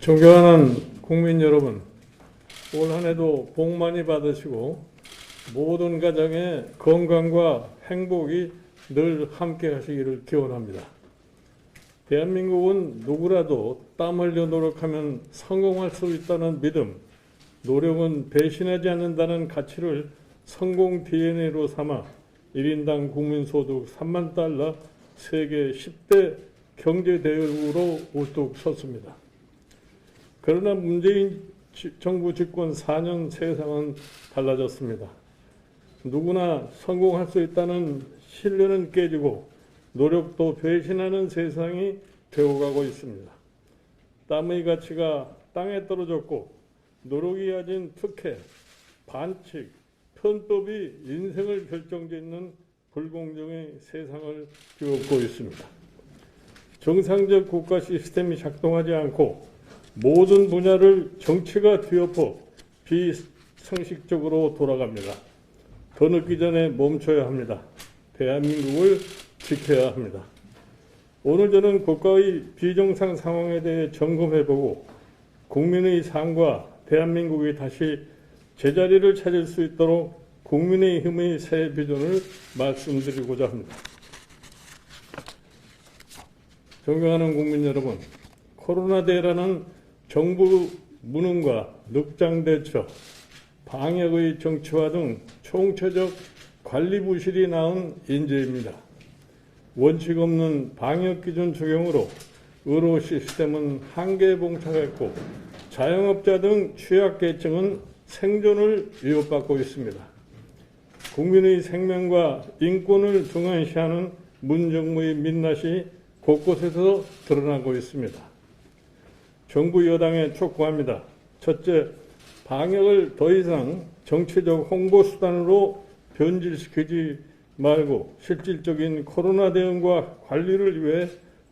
존경하는 국민 여러분, 올 한해도 복 많이 받으시고 모든 가정의 건강과 행복이 늘 함께 하시기를 기원합니다. 대한민국은 누구라도 땀 흘려 노력하면 성공할 수 있다는 믿음, 노력은 배신하지 않는다는 가치를 성공 DNA로 삼아 1인당 국민소득 3만 달러 세계 10대 경제대국으로 우뚝 섰습니다. 그러나 문재인 정부 집권 4년 세상은 달라졌습니다. 누구나 성공할 수 있다는 신뢰는 깨지고 노력도 배신하는 세상이 되어가고 있습니다. 땀의 가치가 땅에 떨어졌고 노력이 가진 특혜, 반칙, 편법이 인생을 결정짓는 불공정의 세상을 뒤엎고 있습니다. 정상적 국가 시스템이 작동하지 않고 모든 분야를 정치가 뒤엎어 비상식적으로 돌아갑니다. 더 늦기 전에 멈춰야 합니다. 대한민국을 지켜야 합니다. 오늘 저는 국가의 비정상 상황에 대해 점검해보고 국민의 삶과 대한민국이 다시 제자리를 찾을 수 있도록 국민의힘의 새 비전을 말씀드리고자 합니다. 존경하는 국민 여러분, 코로나 대란은 정부 무능과 늑장 대처, 방역의 정치화 등 총체적 관리 부실이 낳은 인재입니다. 원칙 없는 방역 기준 적용으로 의료 시스템은 한계에 봉착했고 자영업자 등 취약계층은 생존을 위협받고 있습니다. 국민의 생명과 인권을 등한시하는 문정부의 민낯이 곳곳에서 드러나고 있습니다. 정부 여당에 촉구합니다. 첫째, 방역을 더 이상 정치적 홍보 수단으로 변질시키지 말고 실질적인 코로나 대응과 관리를 위해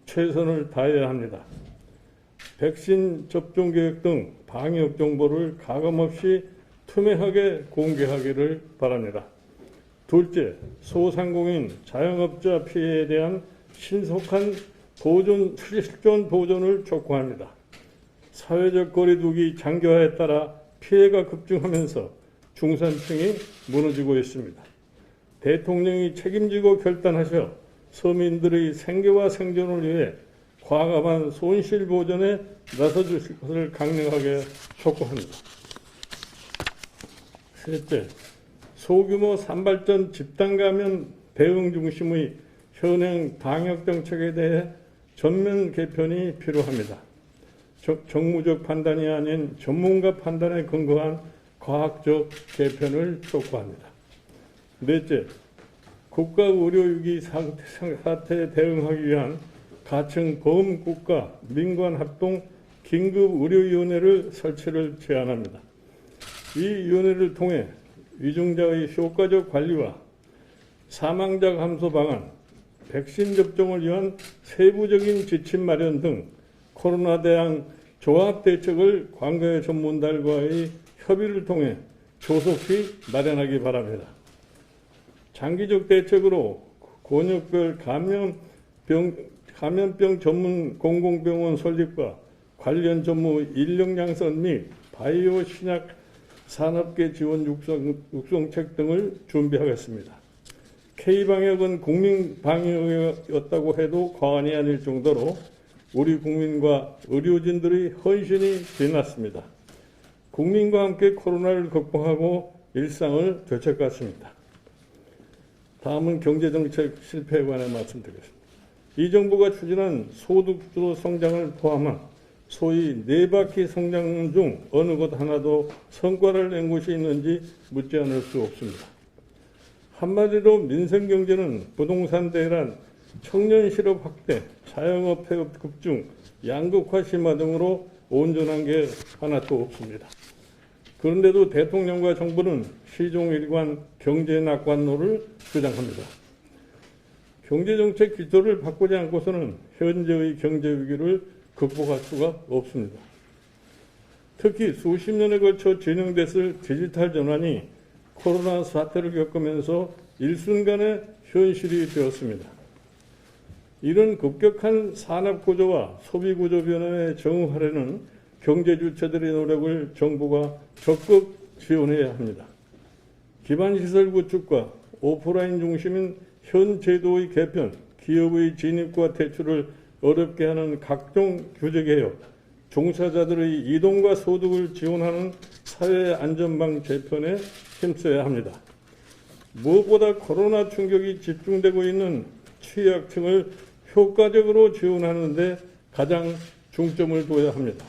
최선을 다해야 합니다. 백신 접종 계획 등 방역 정보를 가감없이 투명하게 공개하기를 바랍니다. 둘째, 소상공인, 자영업자 피해에 대한 신속한 실존 보존을 촉구합니다. 사회적 거리두기 장기화에 따라 피해가 급증하면서 중산층이 무너지고 있습니다. 대통령이 책임지고 결단하셔 서민들의 생계와 생존을 위해 과감한 손실 보전에 나서주실 것을 강력하게 촉구합니다. 셋째, 소규모 산발전 집단 감염 대응 중심의 현행 방역 정책에 대해 전면 개편이 필요합니다. 정무적 판단이 아닌 전문가 판단에 근거한 과학적 개편을 촉구합니다. 넷째, 국가 의료위기 사태에 대응하기 위한 가청 범국가 민관 합동 긴급의료위원회를 설치를 제안합니다. 이 위원회를 통해 위중자의 효과적 관리와 사망자 감소 방안, 백신 접종을 위한 세부적인 지침 마련 등 코로나 대응 종합 대책을 관계 전문가들과의 협의를 통해 조속히 마련하기 바랍니다. 장기적 대책으로 권역별 감염병 전문 공공병원 설립과 관련 전무 인력 양성 및 바이오 신약 산업계 지원 육성책 등을 준비하겠습니다. K방역은 국민방역이었다고 해도 과언이 아닐 정도로 우리 국민과 의료진들의 헌신이 빛났습니다. 국민과 함께 코로나를 극복하고 일상을 되찾겠습니다. 다음은 경제정책 실패에 관해 말씀드리겠습니다. 이 정부가 추진한 소득주도 성장을 포함한 소위 네 바퀴 성장 중 어느 것 하나도 성과를 낸 곳이 있는지 묻지 않을 수 없습니다. 한마디로 민생경제는 부동산 대란, 청년 실업 확대, 자영업 폐업 급증, 양극화 심화 등으로 온전한 게 하나도 없습니다. 그런데도 대통령과 정부는 시종일관 경제 낙관론을 주장합니다. 경제정책 기조를 바꾸지 않고서는 현재의 경제 위기를 극복할 수가 없습니다. 특히 수십 년에 걸쳐 진행됐을 디지털 전환이 코로나 사태를 겪으면서 일순간에 현실이 되었습니다. 이런 급격한 산업구조와 소비구조 변화에 적응하려는 경제주체들의 노력을 정부가 적극 지원해야 합니다. 기반시설 구축과 오프라인 중심인 현 제도의 개편, 기업의 진입과 퇴출을 어렵게 하는 각종 규제 개혁, 종사자들의 이동과 소득을 지원하는 사회 안전망 재편에 힘써야 합니다. 무엇보다 코로나 충격이 집중되고 있는 취약층을 효과적으로 지원하는 데 가장 중점을 둬야 합니다.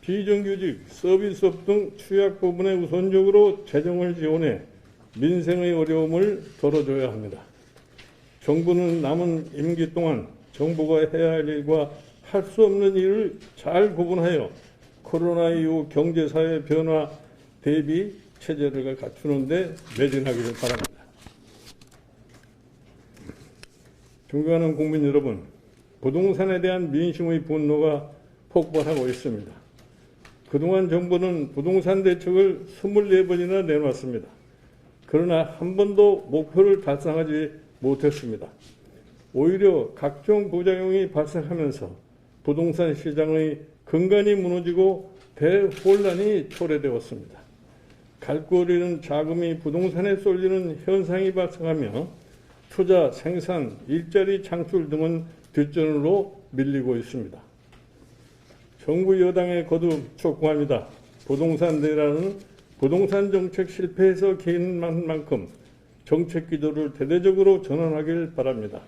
비정규직, 서비스업 등 취약 부분에 우선적으로 재정을 지원해 민생의 어려움을 덜어줘야 합니다. 정부는 남은 임기 동안 정부가 해야 할 일과 할 수 없는 일을 잘 구분하여 코로나 이후 경제사회 변화 대비 체제를 갖추는 데 매진하기를 바랍니다. 존경하는 국민 여러분, 부동산에 대한 민심의 분노가 폭발하고 있습니다. 그동안 정부는 부동산 대책을 24번이나 내놓았습니다. 그러나 한 번도 목표를 달성하지 못했습니다. 오히려 각종 부작용이 발생하면서 부동산 시장의 근간이 무너지고 대혼란이 초래되었습니다. 갈구어리는 자금이 부동산에 쏠리는 현상이 발생하며 투자, 생산, 일자리 창출 등은 뒷전으로 밀리고 있습니다. 정부 여당에 거듭 촉구합니다. 부동산 대란은 부동산 정책 실패에서 개인한 만큼 정책 기조를 대대적으로 전환하길 바랍니다.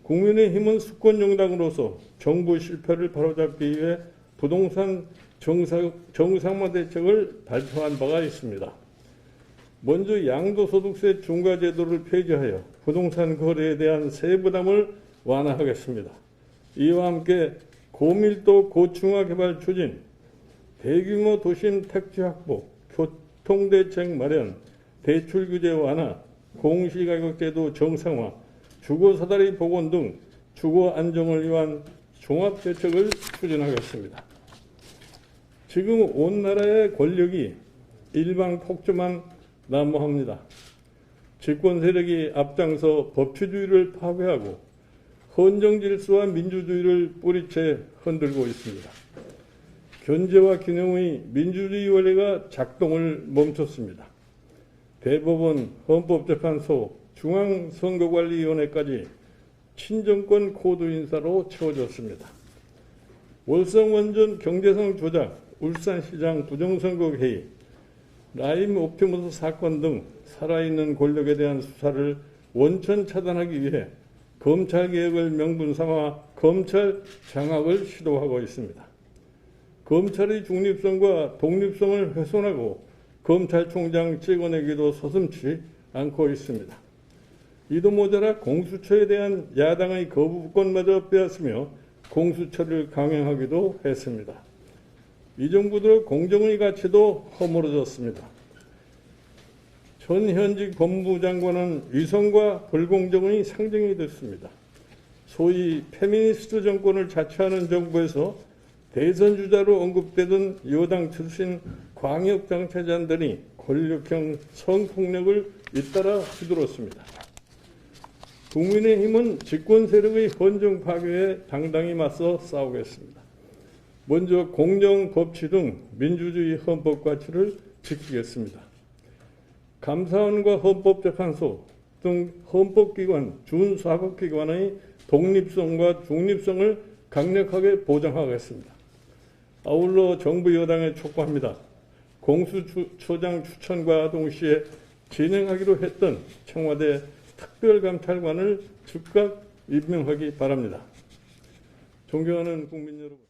국민의힘은 수권정당으로서 정부 실패를 바로잡기 위해 부동산 정상화 대책을 발표한 바가 있습니다. 먼저 양도소득세 중과제도를 폐지하여 부동산 거래에 대한 세부담을 완화하겠습니다. 이와 함께 고밀도 고층화 개발 추진, 대규모 도심 택지 확보, 교통대책 마련, 대출 규제 완화, 공시가격제도 정상화, 주거사다리 복원 등 주거 안정을 위한 종합대책을 추진하겠습니다. 지금 온 나라의 권력이 일방폭주만 난무합니다. 집권 세력이 앞장서 법치주의를 파괴하고 헌정질서와 민주주의를 뿌리채 흔들고 있습니다. 견제와 균형의 민주주의 원리가 작동을 멈췄습니다. 대법원, 헌법재판소, 중앙선거관리위원회까지 친정권 코드 인사로 채워졌습니다. 월성원전 경제성 조작, 울산시장 부정선거 회의, 라임 옵티머스 사건 등 살아있는 권력에 대한 수사를 원천 차단하기 위해 검찰개혁을 명분 삼아 검찰 장악을 시도하고 있습니다. 검찰의 중립성과 독립성을 훼손하고 검찰총장 찍어내기도 서슴지 않고 있습니다. 이도 모자라 공수처에 대한 야당의 거부권마저 빼앗으며 공수처를 강행하기도 했습니다. 이 정부 들어 공정의 가치도 허물어졌습니다. 전 현직 법무부 장관은 위선과 불공정의 상징이 됐습니다. 소위 페미니스트 정권을 자처하는 정부에서 대선 주자로 언급되던 여당 출신 광역장차장들이 권력형 성폭력을 잇따라 휘둘렀습니다. 국민의힘은 집권 세력의 헌정 파괴에 당당히 맞서 싸우겠습니다. 먼저 공정, 법치 등 민주주의 헌법 가치를 지키겠습니다. 감사원과 헌법재판소 등 헌법기관, 준사법기관의 독립성과 중립성을 강력하게 보장하겠습니다. 아울러 정부 여당에 촉구합니다. 공수처장 추천과 동시에 진행하기로 했던 청와대 특별감찰관을 즉각 임명하기 바랍니다. 존경하는 국민 여러분.